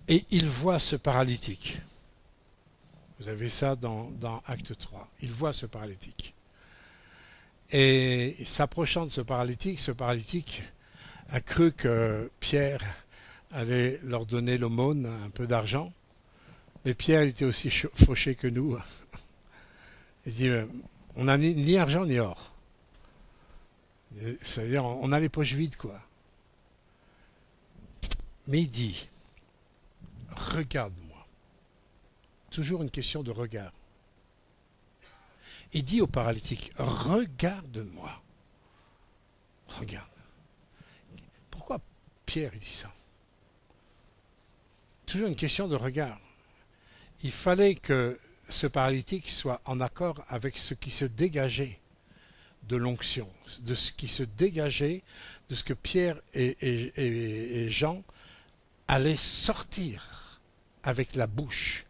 [SPEAKER 1] et ils voient ce paralytique. Vous avez ça dans Acte 3. Ils voient ce paralytique. Et s'approchant de ce paralytique a cru que Pierre allait leur donner l'aumône, un peu d'argent. Mais Pierre était aussi fauché que nous. Il dit, on n'a ni argent ni or. C'est-à-dire, on a les poches vides, quoi. Mais il dit, regarde-moi. Toujours une question de regard. Il dit au paralytique, regarde-moi. Regarde. Pourquoi Pierre dit ça? Toujours une question de regard. Il fallait que ce paralytique soit en accord avec ce qui se dégageait de l'onction, de ce qui se dégageait, de ce que Pierre et Jean allaient sortir avec la bouche.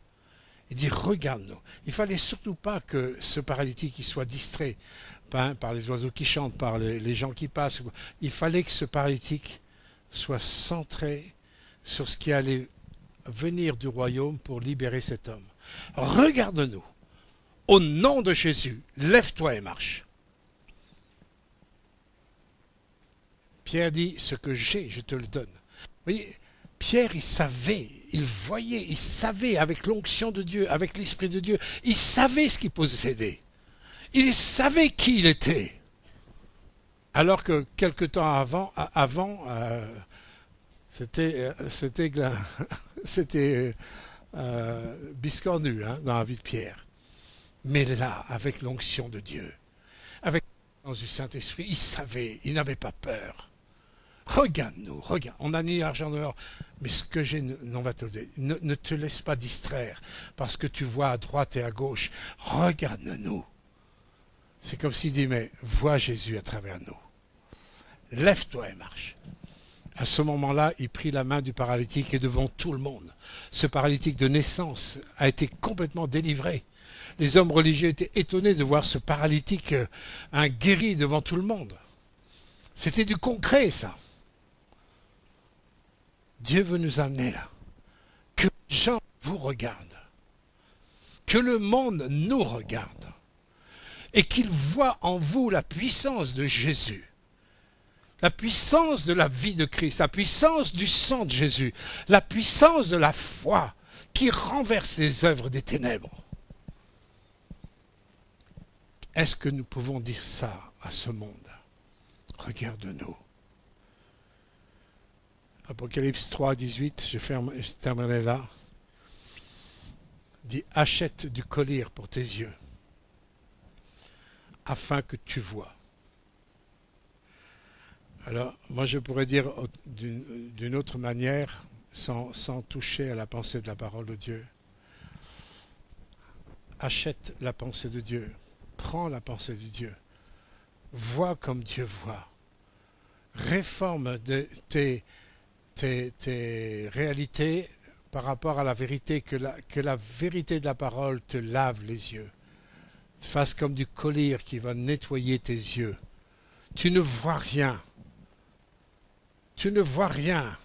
[SPEAKER 1] Il dit, regarde-nous. Il ne fallait surtout pas que ce paralytique soit distrait par les oiseaux qui chantent, par les gens qui passent. Il fallait que ce paralytique soit centré sur ce qui allait venir du royaume pour libérer cet homme. Regarde-nous. Au nom de Jésus, lève-toi et marche. Pierre dit, ce que j'ai, je te le donne. Vous voyez, Pierre, il savait, il voyait, il savait avec l'onction de Dieu, avec l'Esprit de Dieu, il savait ce qu'il possédait. Il savait qui il était. Alors que quelque temps avant c'était biscornu dans la vie de Pierre. Mais là, avec l'onction de Dieu, avec l'onction du Saint-Esprit, il savait, il n'avait pas peur. Regarde-nous, regarde, on n'a ni argent ni or, mais ce que j'ai, on va te le dire. Ne te laisse pas distraire, parce que tu vois à droite et à gauche. Regarde-nous. C'est comme s'il dit, mais vois Jésus à travers nous. Lève-toi et marche. À ce moment-là, il prit la main du paralytique et devant tout le monde, ce paralytique de naissance a été complètement délivré. Les hommes religieux étaient étonnés de voir ce paralytique guéri devant tout le monde. C'était du concret, ça. Dieu veut nous amener là. Que les gens vous regardent. que le monde nous regarde et qu'il voit en vous la puissance de Jésus, la puissance de la vie de Christ, la puissance du sang de Jésus, la puissance de la foi qui renverse les œuvres des ténèbres. Est-ce que nous pouvons dire ça à ce monde? Regarde-nous. Apocalypse 3, 18, je terminerai là. Dit, achète du collyre pour tes yeux, afin que tu vois. Alors, moi je pourrais dire d'une autre manière, sans toucher à la pensée de la parole de Dieu. Achète la pensée de Dieu, prends la pensée de Dieu, vois comme Dieu voit, réforme tes réalités par rapport à la vérité, que la vérité de la parole te lave les yeux, te fasse comme du collyre qui va nettoyer tes yeux. Tu ne vois rien. Tu ne vois rien.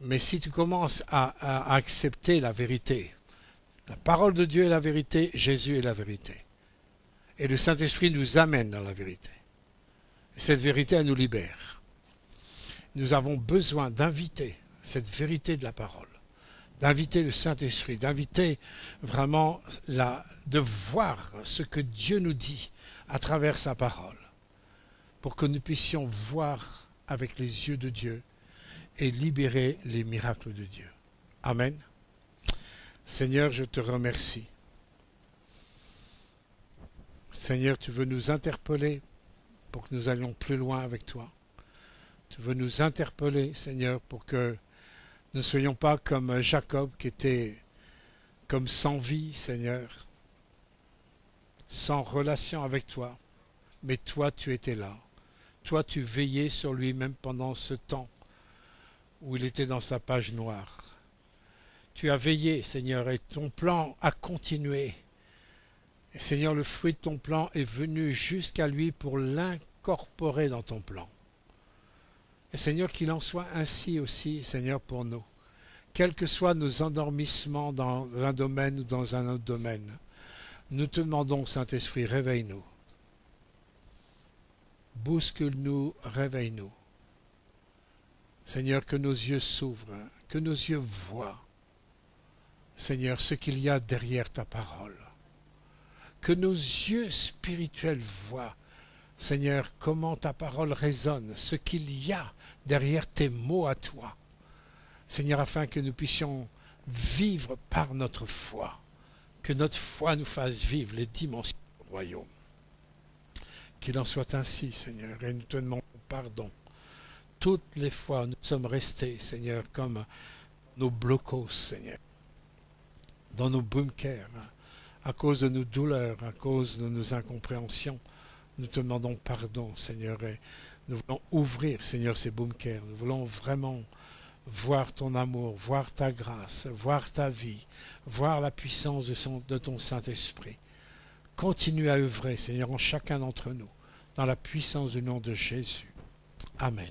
[SPEAKER 1] Mais si tu commences à accepter la vérité, la parole de Dieu est la vérité, Jésus est la vérité. Et le Saint-Esprit nous amène dans la vérité. Et cette vérité, elle nous libère. Nous avons besoin d'inviter cette vérité de la parole, d'inviter le Saint-Esprit, d'inviter vraiment de voir ce que Dieu nous dit à travers sa parole, pour que nous puissions voir avec les yeux de Dieu et libérer les miracles de Dieu. Amen. Seigneur, je te remercie. Seigneur, tu veux nous interpeller pour que nous allions plus loin avec toi. Tu veux nous interpeller, Seigneur, pour que nous ne soyons pas comme Jacob qui était comme sans vie, Seigneur, sans relation avec toi. Mais toi, tu étais là. Toi, tu veillais sur lui même pendant ce temps où il était dans sa page noire. Tu as veillé, Seigneur, et ton plan a continué. Et Seigneur, le fruit de ton plan est venu jusqu'à lui pour l'incorporer dans ton plan. Et Seigneur, qu'il en soit ainsi aussi, Seigneur, pour nous. Quels que soient nos endormissements dans un domaine ou dans un autre domaine, nous te demandons, Saint-Esprit, réveille-nous. Bouscule-nous, réveille-nous. Seigneur, que nos yeux s'ouvrent, que nos yeux voient, Seigneur, ce qu'il y a derrière ta parole. Que nos yeux spirituels voient, Seigneur, comment ta parole résonne, ce qu'il y a derrière tes mots à toi. Seigneur, afin que nous puissions vivre par notre foi, que notre foi nous fasse vivre les dimensions du royaume. Qu'il en soit ainsi, Seigneur, et nous te demandons pardon. Toutes les fois, nous sommes restés, Seigneur, comme nos blocos, Seigneur, dans nos bunkers, à cause de nos douleurs, à cause de nos incompréhensions. Nous te demandons pardon, Seigneur, et nous voulons ouvrir, Seigneur, ces bunkers. Nous voulons vraiment voir ton amour, voir ta grâce, voir ta vie, voir la puissance de ton Saint-Esprit. Continue à œuvrer, Seigneur, en chacun d'entre nous, dans la puissance du nom de Jésus. Amen.